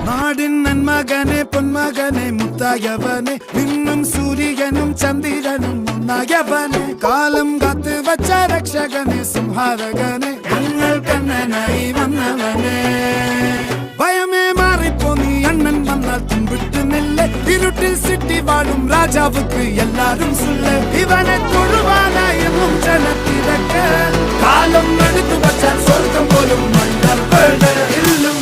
നാടിൻ നന്മകനെ പൊന്മകനെ മുത്തായവനെ നിന്നും സൂര്യനും ചന്ദ്രനും ഒന്നായവനെ കാലം കാത്ത് വച്ച രക്ഷകനെ സംഹാരകനെ ഞങ്ങൾ കണ്ണനായി വന്നവനെ ഭയമേ മാറിപ്പോ നീ അണ്ണൻ വന്നാൽ തുമ്പിട്ട് നെല്ല് ഇരുട്ടിൽ സിറ്റി വാഴും രാജാവുക്ക് എല്ലാരും സുല്ല് ഇവനെ തൊഴുവാനായും ജനത്തിരക്ക് കാലം എടുത്തു വച്ചാൽ സ്വർഗം പോലും മണ്ണൽ ഇല്ലും